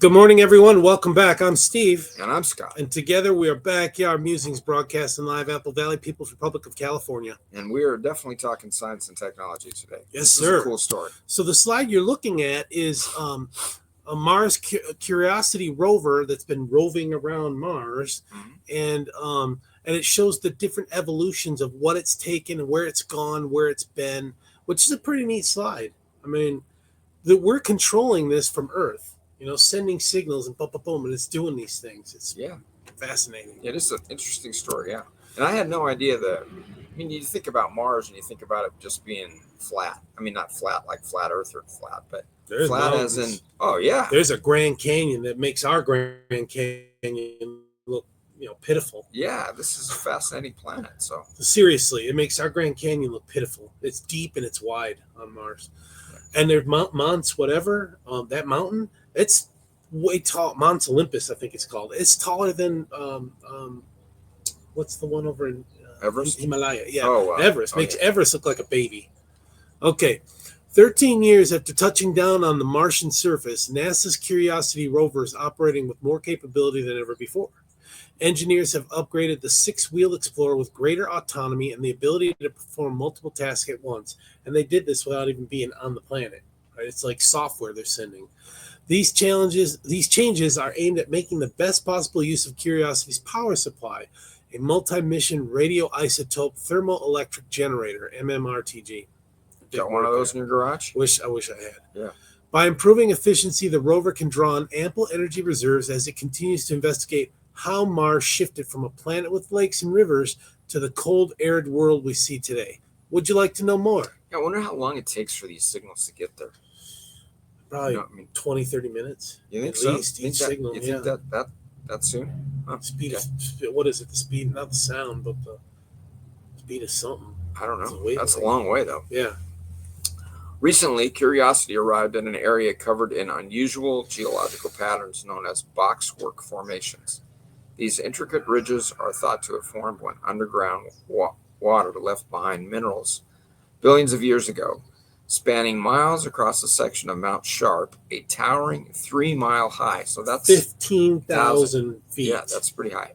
Good morning, everyone. Welcome back. I'm Steve. And I'm Scott. And together we are Backyard Musings broadcasting live Apple Valley, People's Republic of California. And we are definitely talking science and technology today. Yes, this sir. Is a cool story. So the slide you're looking at is a Mars Curiosity rover that's been roving around Mars. Mm-hmm. And it shows the different evolutions of what it's taken and where it's gone, where it's been, which is a pretty neat slide. I mean, we're controlling this from Earth. You know, sending signals and boom, boom, boom, and it's doing these things. It's fascinating. It is an interesting story, yeah. And I had no idea that. I mean, you think about Mars and you think about it just being flat. I mean, not flat like flat Earth or flat, but there's flat mountains. As in. Oh yeah. There's a Grand Canyon that makes our Grand Canyon look, pitiful. Yeah, this is a fascinating planet. So seriously, it makes our Grand Canyon look pitiful. It's deep and it's wide on Mars, and there's Mount whatever that mountain. It's way tall. Mount Olympus, I think it's called. It's taller than what's the one over in Everest? Himalaya. Yeah, wow. Everest makes Everest look like a baby. Okay, 13 years after touching down on the Martian surface, NASA's Curiosity rover is operating with more capability than ever before. Engineers have upgraded the six-wheeled Explorer with greater autonomy and the ability to perform multiple tasks at once. And they did this without even being on the planet. Right? It's like software they're sending. These changes are aimed at making the best possible use of Curiosity's power supply, a multi-mission radioisotope thermoelectric generator, MMRTG. Got one of those in your garage? I wish I had. Yeah. By improving efficiency, the rover can draw on ample energy reserves as it continues to investigate how Mars shifted from a planet with lakes and rivers to the cold, arid world we see today. Would you like to know more? Yeah, I wonder how long it takes for these signals to get there. Probably 20, 30 minutes. You think at so? Least each signal. You think that soon? Huh. Speed of, what is it? The speed, not the sound, but the speed of something. I don't know. That's a long way, though. Yeah. Recently, Curiosity arrived in an area covered in unusual geological patterns known as boxwork formations. These intricate ridges are thought to have formed when underground water left behind minerals billions of years ago, spanning miles across a section of Mount Sharp, a towering 3-mile high. So that's 15,000 feet. Yeah, that's pretty high.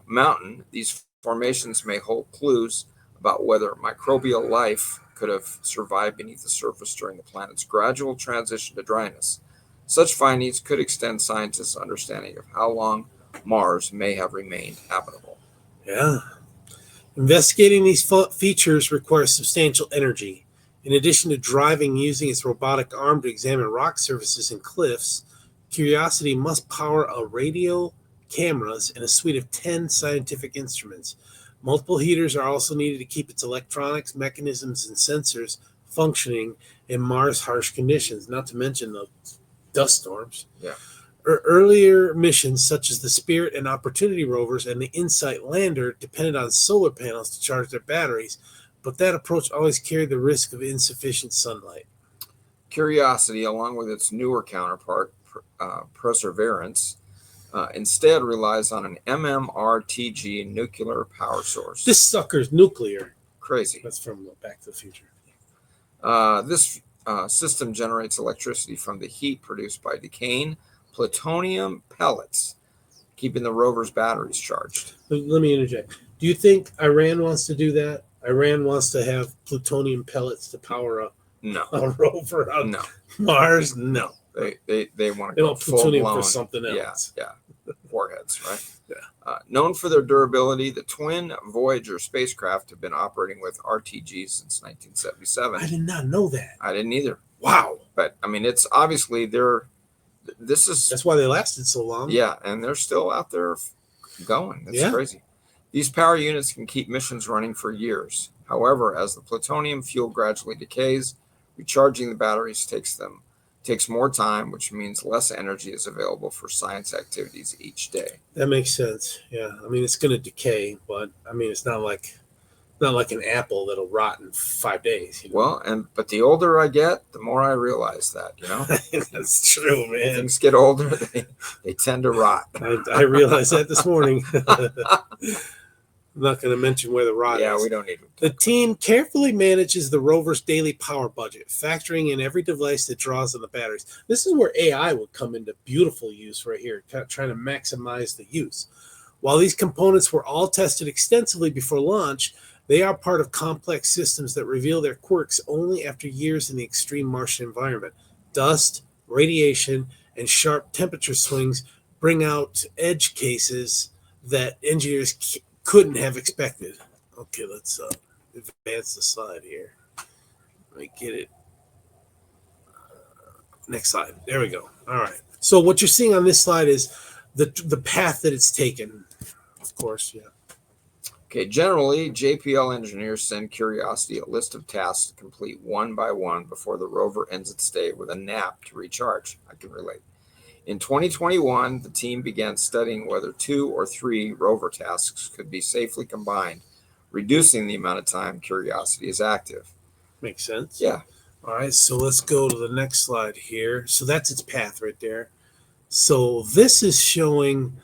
Mountain. These formations may hold clues about whether microbial life could have survived beneath the surface during the planet's gradual transition to dryness. Such findings could extend scientists' understanding of how long Mars may have remained habitable. Yeah. Investigating these features requires substantial energy. In addition to driving using its robotic arm to examine rock surfaces and cliffs, Curiosity must power a radio, cameras, and a suite of 10 scientific instruments. Multiple heaters are also needed to keep its electronics, mechanisms, and sensors functioning in Mars' harsh conditions, not to mention the dust storms. Yeah. Earlier missions, such as the Spirit and Opportunity rovers and the InSight lander, depended on solar panels to charge their batteries, but that approach always carried the risk of insufficient sunlight. Curiosity, along with its newer counterpart, Perseverance, instead relies on an MMRTG nuclear power source. This sucker's nuclear. Crazy. That's from Back to the Future. This system generates electricity from the heat produced by decaying plutonium pellets, keeping the rover's batteries charged. Let me interject. Do you think Iran wants to do that? Iran wants to have plutonium pellets to power a rover on Mars? No. They want to go plutonium full-blown, for something else. Yeah. Warheads, right? Yeah. Known for their durability, the twin Voyager spacecraft have been operating with RTG since 1977. I did not know that. I didn't either. Wow. But, I mean, it's obviously that's why they lasted so long. Yeah, and they're still out there going. It's crazy. These power units can keep missions running for years. However, as the plutonium fuel gradually decays, recharging the batteries takes more time, which means less energy is available for science activities each day. That makes sense. Yeah, I mean it's going to decay, but I mean it's not like an apple that'll rot in 5 days. You know? Well, but the older I get, the more I realize that. That's true, man. Things get older, they tend to rot. I realized that this morning. I'm not going to mention where the rod Yeah, is. we don't need to. The team carefully manages the rover's daily power budget, factoring in every device that draws on the batteries. This is where AI would come into beautiful use right here, trying to maximize the use. While these components were all tested extensively before launch, they are part of complex systems that reveal their quirks only after years in the extreme Martian environment. Dust, radiation, and sharp temperature swings bring out edge cases that engineers couldn't have expected. Okay, let's advance the slide here. Let me get it. Next slide. There we go. All right. So what you're seeing on this slide is the path that it's taken. Of course, yeah. Okay, generally, JPL engineers send Curiosity a list of tasks to complete one by one before the rover ends its day with a nap to recharge. I can relate. In 2021, the team began studying whether 2 or 3 rover tasks could be safely combined, reducing the amount of time Curiosity is active. Makes sense. Yeah. All right, so let's go to the next slide here. So that's its path right there. So this is showing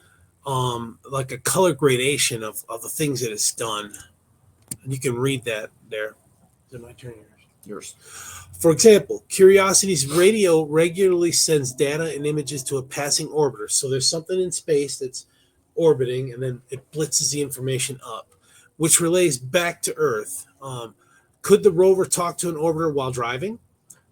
like a color gradation of the things that it's done. And you can read that there. Is it my turn? Yours. For example, Curiosity's radio regularly sends data and images to a passing orbiter. So there's something in space that's orbiting, and then it blitzes the information up, which relays back to Earth. Could the rover talk to an orbiter while driving,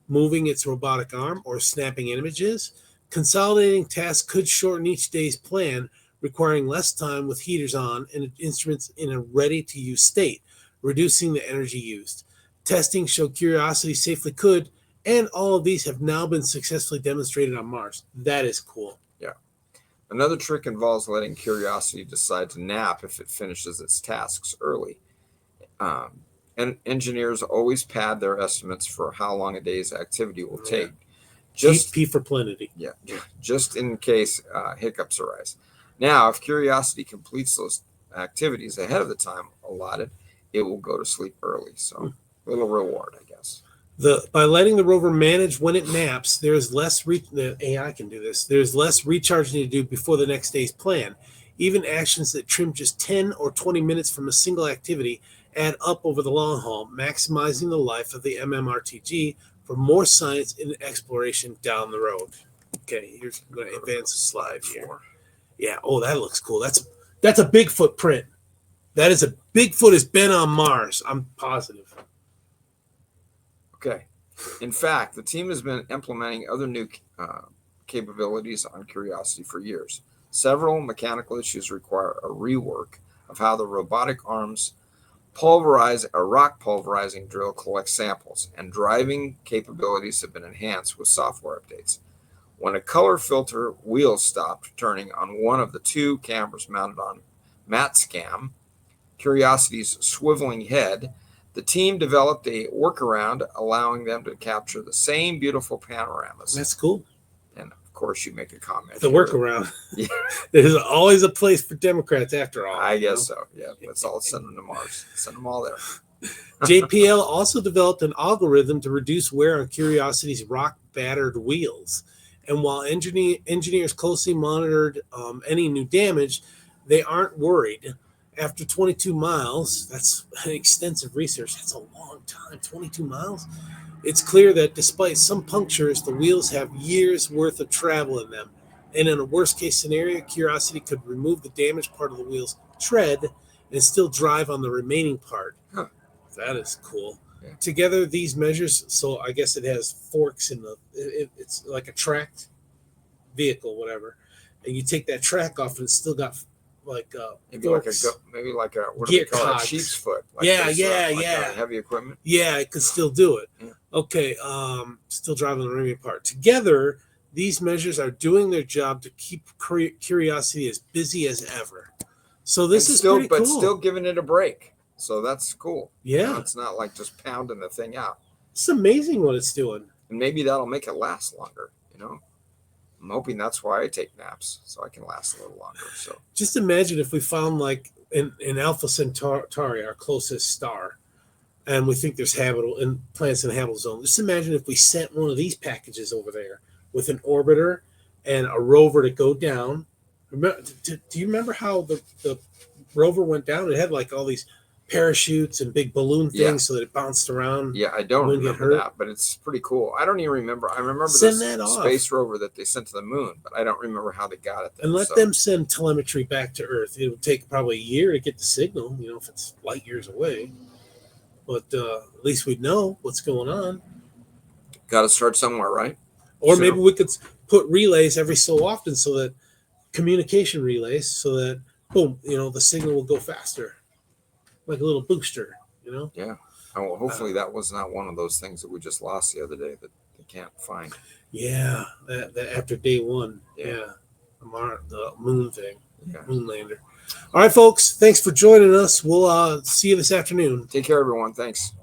moving its robotic arm, or snapping images? Consolidating tasks could shorten each day's plan, requiring less time with heaters on and instruments in a ready-to-use state, reducing the energy used. Testing showed Curiosity safely could, and all of these have now been successfully demonstrated on Mars. That is cool. Yeah. Another trick involves letting Curiosity decide to nap if it finishes its tasks early. And engineers always pad their estimates for how long a day's activity will take. Just P for plenty. Yeah, just in case hiccups arise. Now, if Curiosity completes those activities ahead of the time allotted, it will go to sleep early. So, little reward, I guess. By letting the rover manage when it naps, there's less the AI can do this. There's less recharging to do before the next day's plan. Even actions that trim just 10 or 20 minutes from a single activity add up over the long haul, maximizing the life of the MMRTG for more science and exploration down the road. Okay, here's I'm going to advance the slide here. Yeah, oh, that looks cool. That's a big footprint. That is a Bigfoot has been on Mars. I'm positive. Okay. In fact, the team has been implementing other new capabilities on Curiosity for years. Several mechanical issues require a rework of how the robotic arms pulverize a rock pulverizing drill collects samples, and driving capabilities have been enhanced with software updates. When a color filter wheel stopped turning on one of the 2 cameras mounted on MatScam, Curiosity's swiveling head, the team developed a workaround allowing them to capture the same beautiful panoramas. That's cool. And of course, you make a comment. The workaround. Yeah. There's always a place for Democrats after all. I guess so. Yeah. Let's all send them to Mars. Send them all there. JPL also developed an algorithm to reduce wear on Curiosity's rock-battered wheels. And while engineers closely monitored any new damage, they aren't worried. After 22 miles, that's an extensive research. That's a long time, 22 miles. It's clear that despite some punctures, the wheels have years worth of travel in them. And in a worst case scenario, Curiosity could remove the damaged part of the wheel's tread and still drive on the remaining part. Huh. That is cool. Yeah. Together, these measures, so I guess it has forks in it's like a tracked vehicle, whatever. And you take that track off and it's still got like maybe like a what do they call it? Sheep's foot. Like heavy equipment. Yeah, it could still do it. Yeah. Okay, still driving the remaining part. Together, these measures are doing their job to keep Curiosity as busy as ever. So this is still, pretty cool. But still giving it a break. So that's cool. Yeah, it's not like just pounding the thing out. It's amazing what it's doing, and maybe that'll make it last longer. I'm hoping that's why I take naps, so I can last a little longer. So just imagine if we found like in Alpha Centauri, our closest star, and we think there's planets in the habitable zone. Just imagine if we sent one of these packages over there with an orbiter and a rover to go down. Do you remember how the rover went down, it had like all these parachutes and big balloon things so that it bounced around. Yeah, I don't wouldn't get remember hurt. that, but it's pretty cool. I don't even remember. I remember Send the that off. space rover that they sent to the moon, but I don't remember how they got it there. And let them send telemetry back to Earth. It would take probably a year to get the signal, you know, if it's light years away. But at least we'd know what's going on. Got to start somewhere, right? Or maybe we could put relays every so often, so that communication relays, so that boom, you know, the signal will go faster, like a little booster, you know. Yeah. Well, hopefully that was not one of those things that we just lost the other day that they can't find. Yeah, that after day one. Yeah. The moon thing. Yeah. Moon lander. All right, folks. Thanks for joining us. We'll see you this afternoon. Take care, everyone. Thanks.